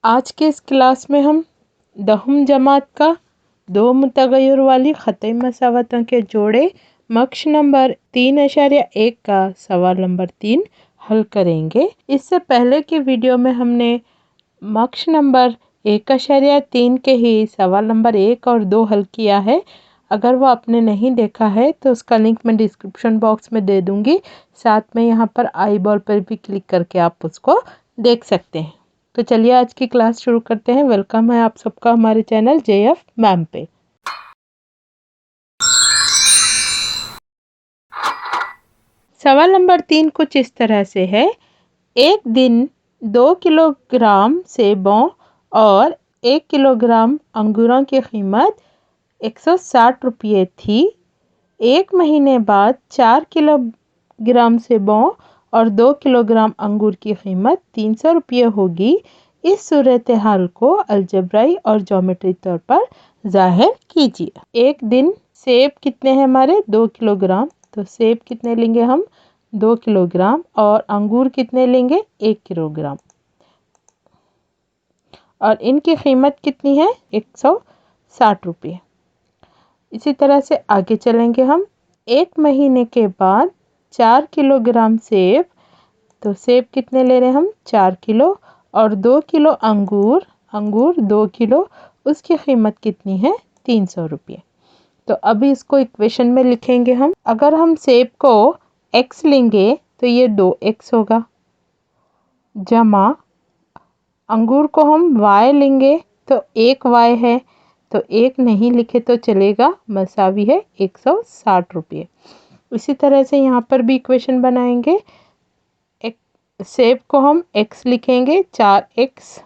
आज के इस क्लास में हम दहम जमात का दो मुतगय्यर वाली ख़त मसावतों के जोड़े मक्श नंबर 3.1 का सवाल नंबर 3 हल करेंगे। इससे पहले की वीडियो में हमने मक्श नंबर 1.3 के ही सवाल नंबर 1 और 2 हल किया है। अगर वो आपने नहीं देखा है तो उसका लिंक मैं डिस्क्रिप्शन बॉक्स में दे दूंगी। साथ में यहाँ पर आई बॉल पर भी क्लिक करके आप उसको देख सकते हैं। तो चलिए आज की क्लास शुरू करते हैं। वेलकम है आप सबका हमारे चैनल JF मैम पे। सवाल नंबर 3 कुछ इस तरह से है। एक दिन 2 किलोग्राम सेबों और 1 किलोग्राम अंगूरों की कीमत 160 रुपये थी। एक महीने बाद 4 किलोग्राम सेबों और 2 किलोग्राम अंगूर की कीमत 300 रुपये होगी। इस सूरत हाल को अलजब्राई और ज्योमेट्री तौर पर जाहिर कीजिए। एक दिन सेब कितने हैं हमारे 2 किलोग्राम, तो सेब कितने लेंगे हम 2 किलोग्राम और अंगूर कितने लेंगे 1 किलोग्राम और इनकी कीमत कितनी है 160 रुपये। इसी तरह से आगे चलेंगे हम। एक महीने के बाद 4 किलोग्राम सेब, तो सेब कितने ले रहे हैं हम 4 किलो और 2 किलो अंगूर 2 किलो, उसकी कीमत कितनी है 300 रुपये। तो अभी इसको इक्वेशन में लिखेंगे हम। अगर हम सेब को x लेंगे तो ये 2x होगा, जमा अंगूर को हम y लेंगे तो 1y है, तो 1 नहीं लिखे तो चलेगा, मसावी है 160 रुपये। इसी तरह से यहाँ पर भी इक्वेशन बनाएंगे। सेब को हम x लिखेंगे 4x,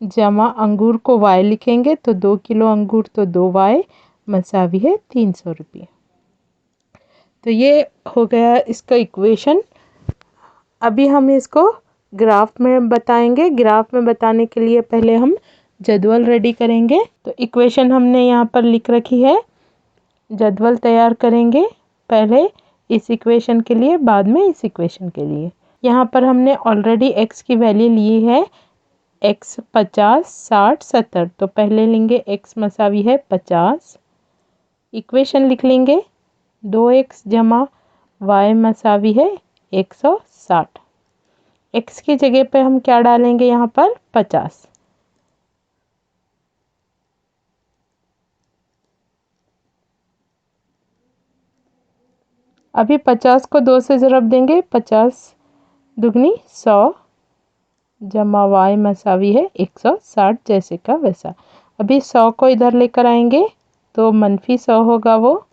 जमा अंगूर को y लिखेंगे तो 2 किलो अंगूर तो 2y, मसावी है 300 रुपये। तो ये हो गया इसका इक्वेशन। अभी हम इसको ग्राफ में बताएंगे। ग्राफ में बताने के लिए पहले हम जदवल रेडी करेंगे। तो इक्वेशन हमने यहाँ पर लिख रखी है, जदवल तैयार करेंगे पहले इस इक्वेशन के लिए, बाद में इस इक्वेशन के लिए। यहाँ पर हमने ऑलरेडी x की वैल्यू ली है, x 50 60 70, तो पहले लेंगे x मसावी है 50, इक्वेशन लिख लेंगे 2x जमा y मसावी है 160। x की जगह पे हम क्या डालेंगे यहाँ पर 50, अभी 50 को 2 से ज़रब देंगे, 50 दुगनी 100 जमा y मसावी है 160, जैसे का वैसा। अभी 100 को इधर लेकर आएंगे तो मनफी 100 होगा, वो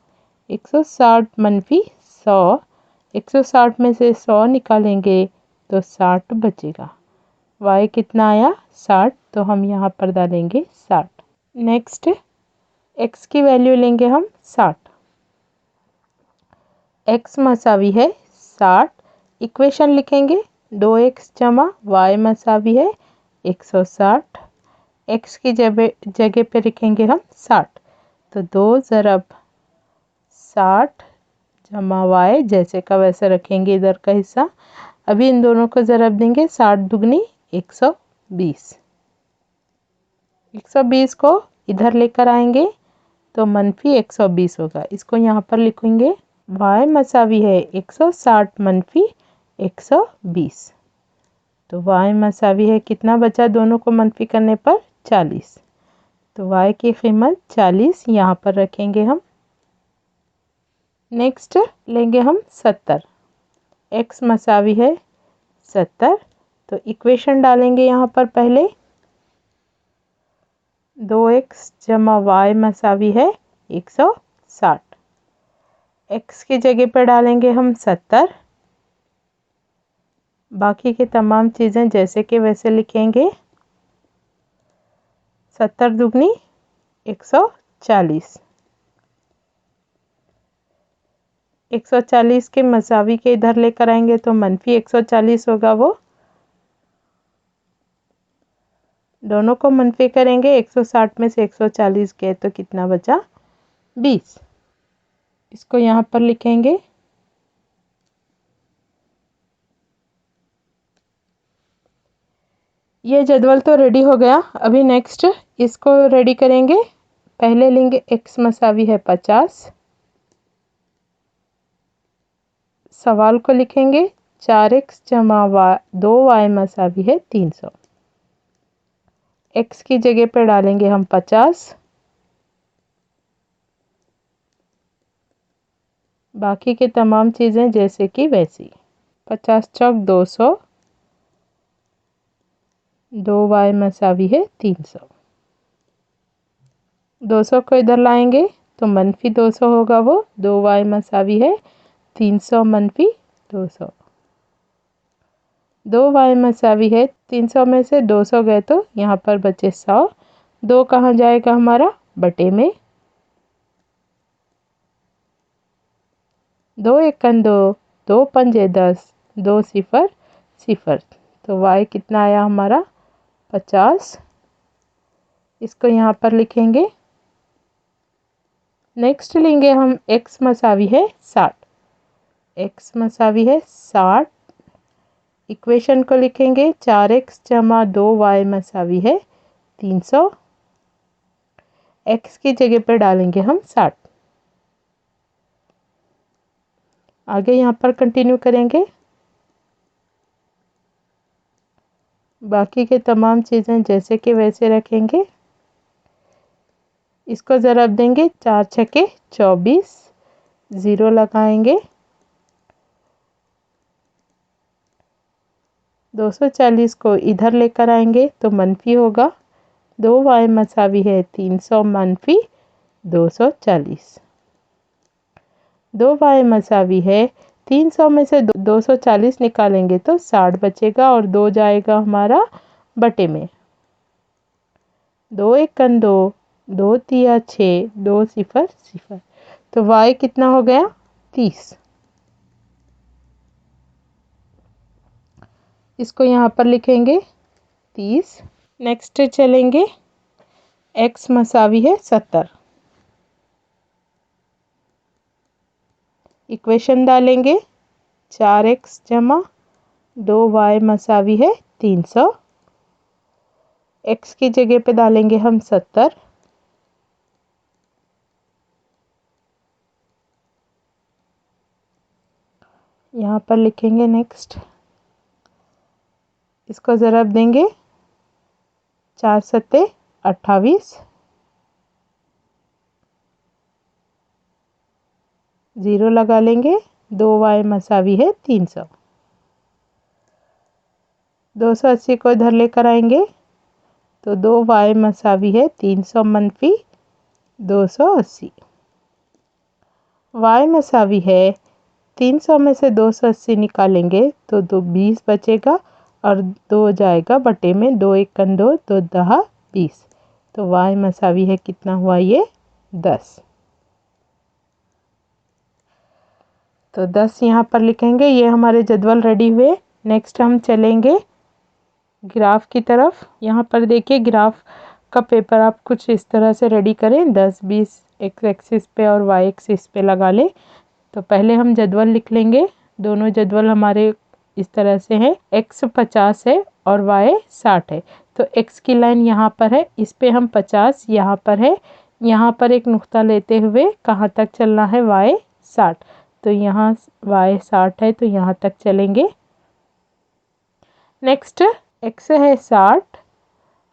160 मनफी 100, 160 में से 100 निकालेंगे तो 60 बचेगा। y कितना आया 60, तो हम यहाँ पर डालेंगे 60। नेक्स्ट x की वैल्यू लेंगे हम 60, x मसावी है 60, इक्वेशन लिखेंगे 2x जमा y मसावी है 160, x की जगह पे लिखेंगे हम 60, तो 2 ज़रब 60 जमा y, जैसे का वैसे रखेंगे इधर का हिस्सा। अभी इन दोनों को ज़रब देंगे, 60 दुगनी 120, 120 को इधर लेकर आएंगे तो मनफी 120 होगा। इसको यहाँ पर लिखेंगे y मसावी है 160 मनफी 120, तो y मसावी है कितना बचा दोनों को मनफी करने पर 40, तो y की कीमत 40 यहाँ पर रखेंगे हम। नेक्स्ट लेंगे हम 70, x मसावी है 70, तो इक्वेशन डालेंगे यहाँ पर पहले 2x जमा y मसावी है 160, x की जगह पर डालेंगे हम 70, बाकी की तमाम चीज़ें जैसे कि वैसे लिखेंगे। 70 दुगनी 140, 140 के मसावी के इधर लेकर आएंगे तो मनफी 140 होगा, वो दोनों को मनफी करेंगे, 160 में से 140 गए तो कितना बचा 20, इसको यहाँ पर लिखेंगे। ये जदवल तो रेडी हो गया। अभी नेक्स्ट इसको रेडी करेंगे। पहले लेंगे x मसावी है 50, सवाल को लिखेंगे 4x जमा 2y मसावी है 300। x की जगह पे डालेंगे हम 50, बाकी के तमाम चीज़ें जैसे कि वैसी। 50 चौक 200, 2y मसावी है 300। 200 को इधर लाएंगे तो मनफी 200 होगा, वो 2y मसावी है 300 मनफी 200। 2y मसावी है 300 में से 200 गए तो यहाँ पर बचे 100। 2 कहाँ जाएगा हमारा, बटे में। 2 एकन 2, 2 पंजे 10, 2 सिफर सिफर। तो y कितना आया हमारा 50। इसको यहाँ पर लिखेंगे। नेक्स्ट लेंगे हम x मसावी है 60। x मसावी है 60। इक्वेशन को लिखेंगे 4x जमा 2y मसावी है 300। x की जगह पर डालेंगे हम 60। आगे यहाँ पर कंटिन्यू करेंगे। बाकी के तमाम चीज़ें जैसे कि वैसे रखेंगे। इसको ज़रब देंगे 4 छके 24, ज़ीरो लगाएंगे। 240 को इधर लेकर आएंगे तो मनफी होगा। 2y मसावी है 300 मनफी 240। 2y मसावी है 300 में से 240 निकालेंगे तो 60 बचेगा और 2 जाएगा हमारा बटे में। 2 एकन 2, 2 तिया 6, 2 सिफर सिफर। तो y कितना हो गया 30। इसको यहाँ पर लिखेंगे 30। नेक्स्ट चलेंगे x मसावी है 70। इक्वेशन डालेंगे 4x जमा 2y मसावी है 300। x की जगह पे डालेंगे हम 70। यहाँ पर लिखेंगे नेक्स्ट। इसको ज़रब देंगे 4 सत्ते 28, ज़ीरो लगा लेंगे। 2y मसावी है 300। 280 को इधर लेकर आएंगे तो 2y मसावी है 300 मनफी 280। y मसावी है 300 में से 280 निकालेंगे तो 20 बचेगा और 2 जाएगा बटे में। 2 एकन 2, 2 दहा 20। तो y मसावी है कितना हुआ ये 10। तो 10 यहाँ पर लिखेंगे। ये हमारे जदवल रेडी हुए। नेक्स्ट हम चलेंगे ग्राफ की तरफ। यहाँ पर देखिए ग्राफ का पेपर आप कुछ इस तरह से रेडी करें। 10 20 एक्स एक्सिस पे और वाई एक्सिस पे लगा लें। तो पहले हम जदवल लिख लेंगे। दोनों जदवल हमारे इस तरह से हैं। x 50 है और y 60 है। तो x की लाइन यहाँ पर है, इस पे हम 50 यहाँ पर है। यहाँ पर एक नुक्ता लेते हुए कहाँ तक चलना है y 60। तो यहाँ y 60 है तो यहाँ तक चलेंगे। नेक्स्ट x है 60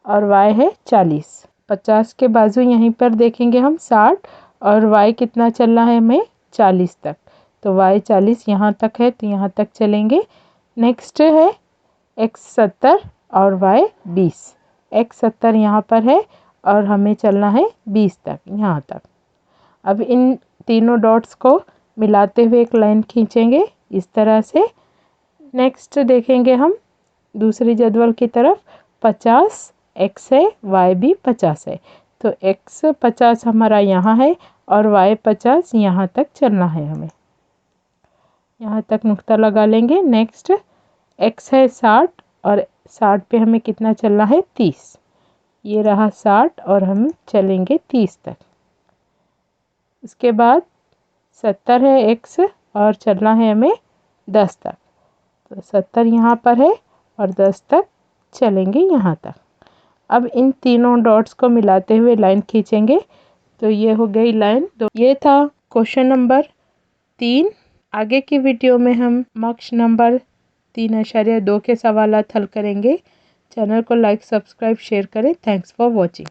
और y है 40। 50 के बाजू यहीं पर देखेंगे हम 60 और y कितना चलना है हमें 40 तक। तो y 40 यहाँ तक है तो यहाँ तक चलेंगे। नेक्स्ट है x 70 और y 20। x 70 यहाँ पर है और हमें चलना है 20 तक, यहाँ तक। अब इन तीनों डॉट्स को मिलाते हुए एक लाइन खींचेंगे इस तरह से। नेक्स्ट देखेंगे हम दूसरी जदवल की तरफ। 50 x है, y भी 50 है। तो x 50 हमारा यहाँ है और y 50 यहाँ तक चलना है हमें। यहाँ तक नुक्ता लगा लेंगे। नेक्स्ट x है 60 और 60 पे हमें कितना चलना है 30। ये रहा 60 और हम चलेंगे 30 तक। इसके बाद 70 है x और चलना है हमें 10 तक। तो 70 यहाँ पर है और 10 तक चलेंगे यहाँ तक। अब इन तीनों डॉट्स को मिलाते हुए लाइन खींचेंगे तो ये हो गई लाइन। तो ये था क्वेश्चन नंबर 3। आगे की वीडियो में हम मक्ष नंबर 3.2 के सवाल हल करेंगे। चैनल को लाइक, सब्सक्राइब, शेयर करें। Thanks for watching.